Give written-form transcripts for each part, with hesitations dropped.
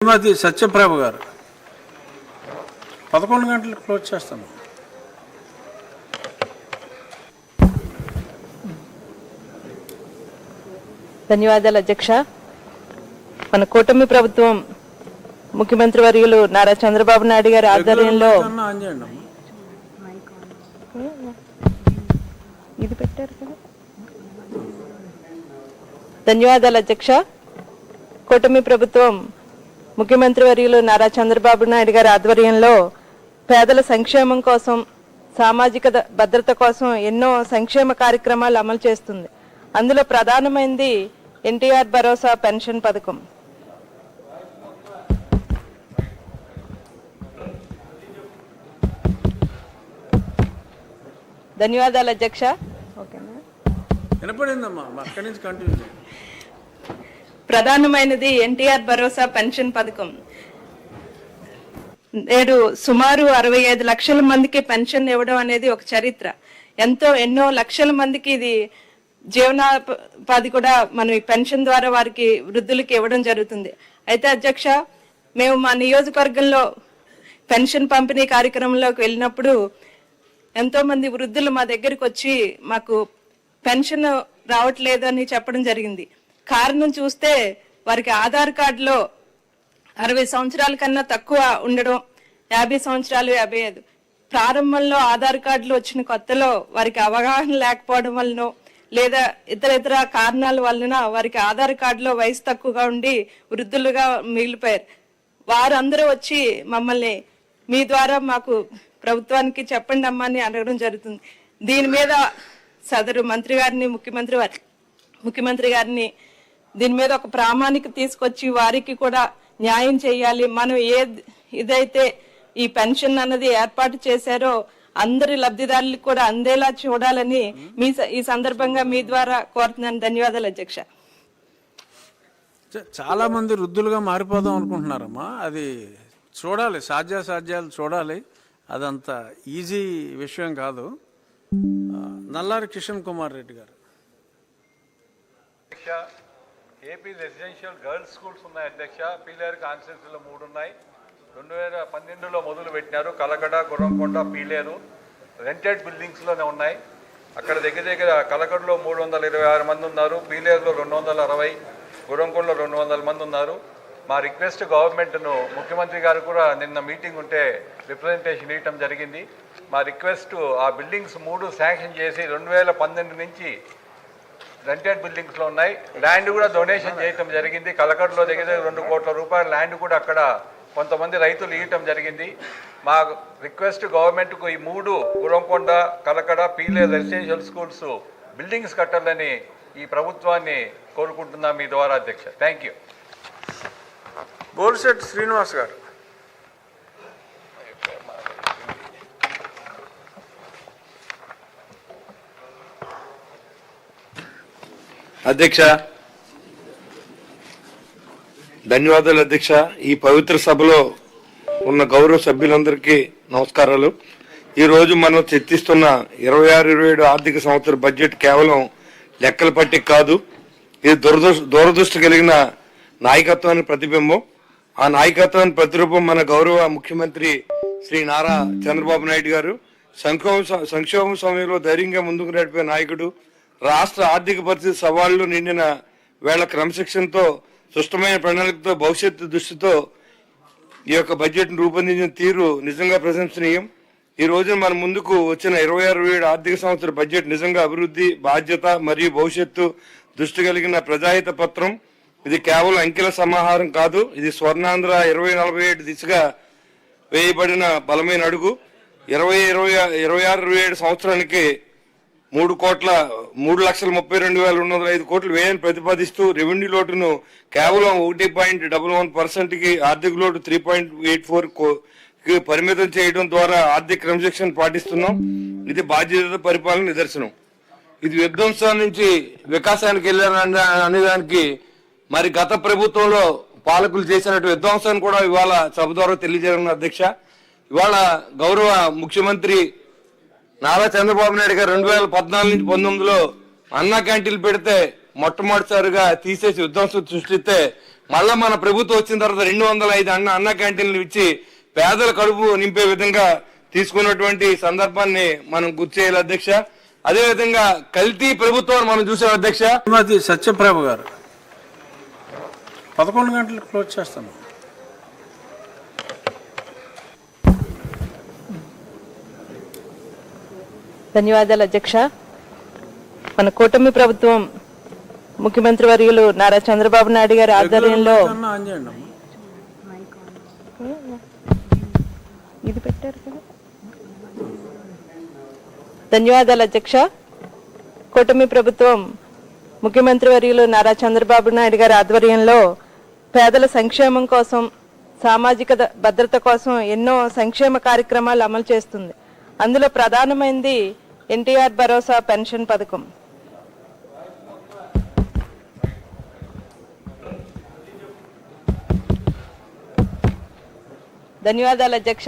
శ్రీమతి సత్యప్రభ గారు 11 గంటలకు క్లోజ్ చేస్తాను. ధన్యవాదాలు అధ్యక్ష. మన కూటమి ప్రభుత్వం ముఖ్యమంత్రి వర్యులు నారా చంద్రబాబు నాయుడు గారి ఆధ్వర్యంలో ఇది పెట్టారు కదా. ధన్యవాదాలు అధ్యక్ష. కూటమి ప్రభుత్వం ముఖ్యమంత్రి వర్యులు నారా చంద్రబాబు నాయుడు గారి ఆధ్వర్యంలో పేదల సంక్షేమం కోసం, సామాజిక భద్రత కోసం ఎన్నో సంక్షేమ కార్యక్రమాలు అమలు చేస్తుంది. అందులో ప్రధానమైనది ఎన్టీఆర్ భరోసా పెన్షన్ పథకం. ధన్యవాదాలు అధ్యక్ష. ప్రధానమైనది ఎన్టీఆర్ భరోసా పెన్షన్ పథకం. నేడు సుమారు 65 లక్షల మందికి పెన్షన్ ఇవ్వడం అనేది ఒక చరిత్ర. ఎన్నో లక్షల మందికి ఇది జీవనోపాధి కూడా మనం ఈ పెన్షన్ ద్వారా వారికి వృద్ధులకి ఇవ్వడం జరుగుతుంది. అయితే అధ్యక్ష, మేము మా నియోజకవర్గంలో పెన్షన్ పంపిణీ కార్యక్రమంలోకి వెళ్ళినప్పుడు ఎంతో మంది వృద్ధులు మా దగ్గరికి వచ్చి మాకు పెన్షన్ రావట్లేదు అని చెప్పడం జరిగింది. కారణం చూస్తే వారికి ఆధార్ కార్డులో 60 సంవత్సరాల కన్నా తక్కువ ఉండడం, 50 సంవత్సరాలు, 55. ప్రారంభంలో ఆధార్ కార్డులు వచ్చిన కొత్తలో వారికి అవగాహన లేకపోవడం వలన లేదా ఇతర కారణాల వలన వారికి ఆధార్ కార్డులో వయసు తక్కువగా ఉండి వృద్ధులుగా మిగిలిపోయారు. వారందరూ వచ్చి మమ్మల్ని మీ ద్వారా మాకు ప్రభుత్వానికి చెప్పండి అమ్మా అని అడగడం జరుగుతుంది. దీని మీద సదరు మంత్రి గారిని, ముఖ్యమంత్రి గారిని దీని మీద ఒక ప్రామాణిక తీసుకొచ్చి వారికి కూడా న్యాయం చేయాలి. మనం ఇదైతే ఈ పెన్షన్ అన్నది ఏర్పాటు చేశారో అందరి లబ్ధిదారులకు కూడా అందేలా చూడాలని ఈ సందర్భంగా మీ ద్వారా కోరుతున్నాను. ధన్యవాదాలు అధ్యక్ష. చాలా మంది వృద్ధులుగా మారిపోదాం అనుకుంటున్నారమ్మా. అది చూడాలి, సాధ్యాలు చూడాలి. అదంత ఈజీ విషయం కాదు. నల్లారి కిషన్ కుమార్ రెడ్డి గారు. ఏపీ రెసిడెన్షియల్ గర్ల్స్ స్కూల్స్ ఉన్నాయి అధ్యక్ష. పీలేరు కాన్స్టిట్యున్సీలో 3 ఉన్నాయి. 2012లో మొదలు పెట్టినారు. కలకడ, గుర్రంకొండ, పీలేరు రెంటెడ్ బిల్డింగ్స్లోనే ఉన్నాయి. అక్కడ దగ్గర కలకడలో 326 మంది ఉన్నారు, పీలేరులో 260, గుర్రంకొండలో 200 మంది ఉన్నారు. మా రిక్వెస్ట్ గవర్నమెంట్ను, ముఖ్యమంత్రి గారు కూడా నిన్న మీటింగ్ ఉంటే రిప్రజెంటేషన్ ఇవ్వటం జరిగింది. మా రిక్వెస్ట్ ఆ బిల్డింగ్స్ 3 శాంక్షన్ చేసి 2012 నుంచి రెంటెడ్ బిల్డింగ్స్లో ఉన్నాయి. ల్యాండ్ కూడా డొనేషన్ చేయటం జరిగింది. కలకడలో దగ్గర 2 కోట్ల రూపాయల ల్యాండ్ కూడా అక్కడ కొంతమంది రైతులు ఇవ్వటం జరిగింది. మా రిక్వెస్ట్ గవర్నమెంట్కు ఈ 3 Gurramkonda, Kalakada, Pileru residential schools buildings కట్టాలని ఈ ప్రభుత్వాన్ని కోరుకుంటున్నాం మీ ద్వారా అధ్యక్ష. Thank you. బోల్శెట్టి శ్రీనివాస్ గారు. అధ్యక్ష, ధన్యవాదాలు అధ్యక్ష. ఈ పవిత్ర సభలో ఉన్న గౌరవ సభ్యులందరికీ నమస్కారాలు. ఈరోజు మనం చర్చిస్తున్న 26-27 ఆర్థిక సంవత్సర బడ్జెట్ కేవలం లెక్కల పట్టిక కాదు. ఇది దూరదృష్టి కలిగిన నాయకత్వానికి ప్రతిబింబం. ఆ నాయకత్వానికి ప్రతిరూపం మన గౌరవ ముఖ్యమంత్రి శ్రీ నారా చంద్రబాబు నాయుడు గారు. సంక్షోభం సమయంలో ధైర్యంగా ముందుకు నడిపే నాయకుడు. రాష్ట్ర ఆర్థిక పరిస్థితి సవాళ్లు నిండిన వేళ క్రమశిక్షణతో, స్పష్టమైన ప్రణాళికతో, భవిష్యత్తు దృష్టితో ఈ యొక్క బడ్జెట్ను రూపొందించిన తీరు నిజంగా ప్రశంసనీయం. ఈ రోజున మన ముందుకు వచ్చిన 26-27 ఆర్థిక సంవత్సర బడ్జెట్ నిజంగా అభివృద్ధి, బాధ్యత మరియు భవిష్యత్తు దృష్టి కలిగిన ప్రజాహిత పత్రం. ఇది కేవలం అంకెల సమాహారం కాదు, ఇది స్వర్ణాంధ్ర 2047 దిశగా వేయబడిన బలమైన అడుగు. 26-27 సంవత్సరానికి 3,32,205 కోట్లు వ్యయాన్ని ప్రతిపాదిస్తూ రెవెన్యూ లోటును కేవలం 1.11%కి, ఆర్థిక లోటు 3.84కి పరిమితం చేయడం ద్వారా ఆర్థిక క్రమశిక్షణ పాటిస్తున్నాం. ఇది బాధ్యత పరిపాలన నిదర్శనం. ఇది విధ్వంసం నుంచి వికాసానికి వెళ్ళారని అనేదానికి మరి గత ప్రభుత్వంలో పాలకులు చేసినట్టు విధ్వంసాన్ని కూడా ఇవాళ సభ ద్వారా తెలియజేయడం అధ్యక్ష. ఇవాళ గౌరవ ముఖ్యమంత్రి నారా చంద్రబాబు నాయుడు గారు 2014 నుంచి 19లో అన్నా క్యాంటీన్లు పెడితే మొట్టమొదటిసారిగా తీసేసి విధ్వంసం సృష్టిస్తే మళ్ళా మన ప్రభుత్వం వచ్చిన తర్వాత 205 అన్న క్యాంటీన్లు ఇచ్చి పేదల కడుపు నింపే విధంగా తీసుకున్నటువంటి సందర్భాన్ని మనం గుర్తు చేయాలి అధ్యక్ష. అదేవిధంగా కల్తీ ప్రభుత్వాన్ని మనం చూసాం అధ్యక్ష. శ్రీమతి సత్యప్రభ గారు 11 గంటలకు క్లోజ్ చేస్తాను. ధన్యవాదాలు అధ్యక్ష. మన కూటమి ప్రభుత్వం ముఖ్యమంత్రి వర్యులు నారా చంద్రబాబు నాయుడు గారి ఆధ్వర్యంలో ఇది పెట్టారు కదా. ధన్యవాదాలు అధ్యక్ష. కూటమి ప్రభుత్వం ముఖ్యమంత్రి వర్యులు నారా చంద్రబాబు నాయుడు గారి ఆధ్వర్యంలో పేదల సంక్షేమం కోసం, సామాజిక భద్రత కోసం ఎన్నో సంక్షేమ కార్యక్రమాలు అమలు చేస్తుంది. అందులో ప్రధానమైనది ఎన్టీఆర్ భరోసా పెన్షన్ పథకం. ధన్యవాదాలు అధ్యక్ష.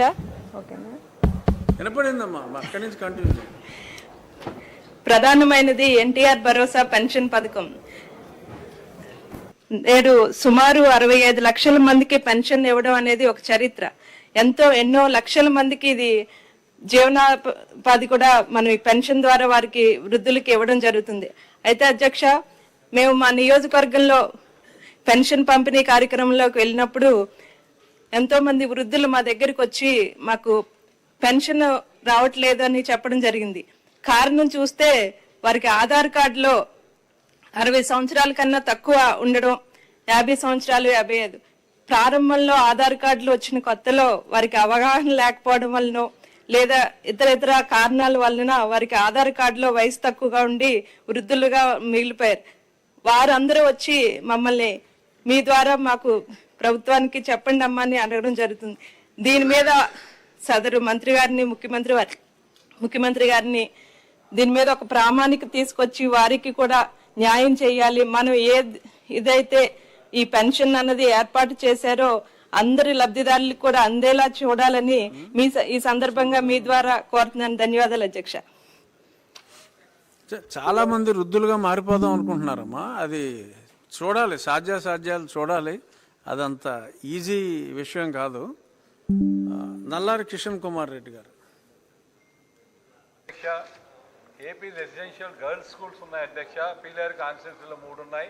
ప్రధానమైనది ఎన్టీఆర్ భరోసా పెన్షన్ పథకం. నేడు సుమారు 65 లక్షల మందికి పెన్షన్ ఇవ్వడం అనేది ఒక చరిత్ర. ఎన్నో లక్షల మందికి ఇది జీవనోపాధి కూడా మనం ఈ పెన్షన్ ద్వారా వారికి వృద్ధులకి ఇవ్వడం జరుగుతుంది. అయితే అధ్యక్ష, మేము మా నియోజకవర్గంలో పెన్షన్ పంపిణీ కార్యక్రమంలోకి వెళ్ళినప్పుడు ఎంతో మంది వృద్ధులు మా దగ్గరికి వచ్చి మాకు పెన్షన్ రావట్లేదు అని చెప్పడం జరిగింది. కారణం చూస్తే వారికి ఆధార్ కార్డులో 60 సంవత్సరాల కన్నా తక్కువ ఉండడం, 50 సంవత్సరాలు, 55 ప్రారంభంలో ఆధార్ కార్డులు వచ్చిన కొత్తలో వారికి అవగాహన లేకపోవడం వలన లేదా ఇతర కారణాల వలన వారికి ఆధార్ కార్డులో వయసు తక్కువగా ఉండి వృద్ధులుగా మిగిలిపోయారు. వారందరూ వచ్చి మమ్మల్ని మీ ద్వారా మాకు ప్రభుత్వానికి చెప్పండి అమ్మా అని అడగడం జరుగుతుంది. దీని మీద సదరు మంత్రి గారిని, ముఖ్యమంత్రి గారిని దీని మీద ఒక ప్రామాణిక తీసుకొచ్చి వారికి కూడా న్యాయం చేయాలి. మనం ఇదైతే ఈ పెన్షన్ అన్నది ఏర్పాటు చేశారో అందరి లబ్ధిదారులకు కూడా అందేలా చూడాలని ఈ సందర్భంగా మీ ద్వారా కోరుతున్నాను. ధన్యవాదాలు అధ్యక్ష. చాలా మంది వృద్ధులుగా మారిపోదాం అనుకుంటున్నారమ్మా. అది చూడాలి, సాధ్యాలు చూడాలి. అదంత ఈజీ విషయం కాదు. నల్లారి కిషన్ కుమార్ రెడ్డి గారు. ఏపీ రెసిడెన్షియల్ గర్ల్స్ స్కూల్స్ ఉన్నాయి అధ్యక్ష. పీలేరు కాన్స్టిట్యూన్సీలో 3 ఉన్నాయి.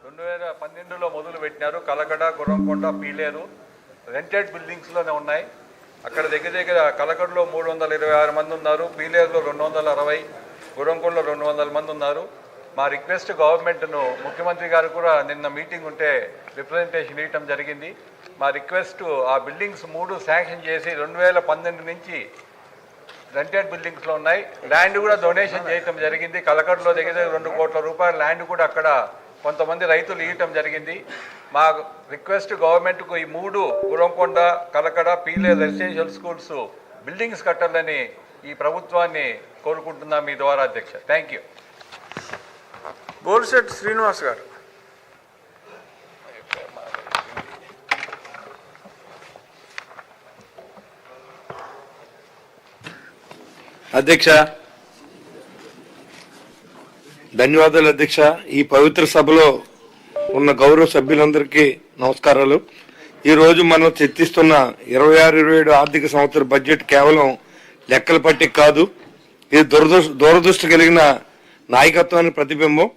2012లో మొదలు పెట్టినారు. కలకడ, గుర్రంకొండ, పీలేరు రెంటెడ్ బిల్డింగ్స్లోనే ఉన్నాయి. అక్కడ దగ్గర కలకడలో 326 మంది ఉన్నారు, పీలేరులో 260, గుర్రంకొండలో 200 మంది ఉన్నారు. మా రిక్వెస్ట్ గవర్నమెంట్ను, ముఖ్యమంత్రి గారు కూడా నిన్న మీటింగ్ ఉంటే రిప్రజెంటేషన్ ఇవ్వటం జరిగింది. మా రిక్వెస్ట్ ఆ బిల్డింగ్స్ 3 శాంక్షన్ చేసి 2012 నుంచి రెంటెడ్ బిల్డింగ్స్లో ఉన్నాయి. ల్యాండ్ కూడా డొనేషన్ చేయటం జరిగింది. కలకడలో దగ్గర 2 కోట్ల రూపాయల ల్యాండ్ కూడా అక్కడ కొంతమంది రైతులు ఇవ్వటం జరిగింది. మా రిక్వెస్ట్ గవర్నమెంట్కు ఈ 3 Gurramkonda, Kalakada, Pele residential schools buildings కట్టాలని ఈ ప్రభుత్వాన్ని కోరుకుంటున్నాం మీ ద్వారా అధ్యక్ష. Thank you. బోల్శెట్టి శ్రీనివాస్ గారు. అధ్యక్ష, ధన్యవాదాలు అధ్యక్ష. ఈ పవిత్ర సభలో ఉన్న గౌరవ సభ్యులందరికీ నమస్కారాలు. ఈ రోజు మనం చర్చిస్తున్న 26-27 ఆర్థిక సంవత్సర బడ్జెట్ కేవలం లెక్కల పట్టిక కాదు. ఇది దూరదృష్టి కలిగిన నాయకత్వానికి ప్రతిబింబం.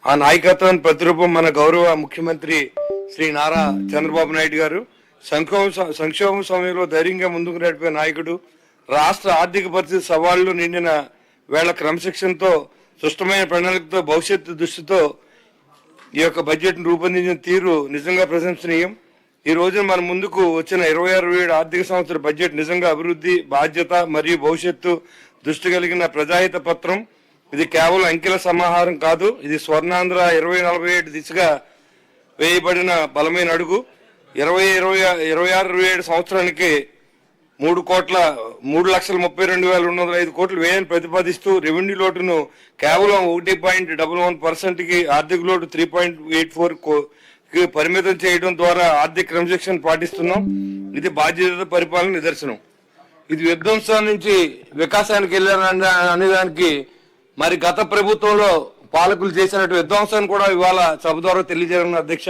ఆ నాయకత్వానికి ప్రతిరూపం మన గౌరవ ముఖ్యమంత్రి శ్రీ నారా చంద్రబాబు నాయుడు గారు. సంక్షోభం సమయంలో ధైర్యంగా ముందుకు నడిపే నాయకుడు. రాష్ట్ర ఆర్థిక పరిస్థితి సవాళ్లు నిండిన వేళ క్రమశిక్షణతో, స్పష్టమైన ప్రణాళికతో, భవిష్యత్తు దృష్టితో ఈ యొక్క బడ్జెట్ రూపొందించిన తీరు నిజంగా ప్రశంసనీయం. ఈ రోజున మన ముందుకు వచ్చిన 26-27 ఆర్థిక సంవత్సర బడ్జెట్ నిజంగా అభివృద్ధి, బాధ్యత మరియు భవిష్యత్తు దృష్టి కలిగిన ప్రజాహిత పత్రం. ఇది కేవలం అంకెల సమాహారం కాదు, ఇది స్వర్ణాంధ్ర 2047 దిశగా వేయబడిన బలమైన అడుగు. 26-27 సంవత్సరానికి 3,32,205 కోట్లు వ్యయాన్ని ప్రతిపాదిస్తూ రెవెన్యూ లోటును కేవలం 1.11% కి, ఆర్థిక లోటు 3.84 కి పరిమితం చేయడం ద్వారా ఆర్థిక క్రమశిక్షణ పాటిస్తున్నాం. ఇది బాధ్యత పరిపాలన నిదర్శనం. ఇది విధ్వంసం నుంచి వికాసానికి వెళ్ళారనే అనేదానికి మరి గత ప్రభుత్వంలో పాలకులు చేసినట్టు విధ్వంసాన్ని కూడా ఇవాళ సభ ద్వారా తెలియజేయడం అధ్యక్ష.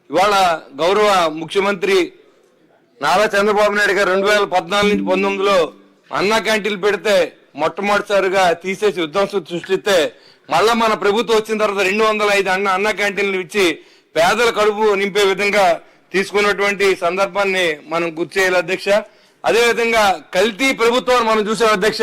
ఇవాళ గౌరవ ముఖ్యమంత్రి నారా చంద్రబాబు నాయుడు గారు 2014 నుంచి 19లో అన్నా క్యాంటీన్లు పెడితే మొట్టమొదటిసారిగా తీసేసి విధ్వంసం సృష్టిస్తే మళ్ళా మన ప్రభుత్వం వచ్చిన తర్వాత 205 అన్నా క్యాంటీన్లు ఇచ్చి పేదల కడుపు నింపే విధంగా తీసుకున్నటువంటి సందర్భాన్ని మనం గుర్తు చేయాలి అధ్యక్ష. అదేవిధంగా కల్తీ ప్రభుత్వం మనం చూసాం అధ్యక్ష.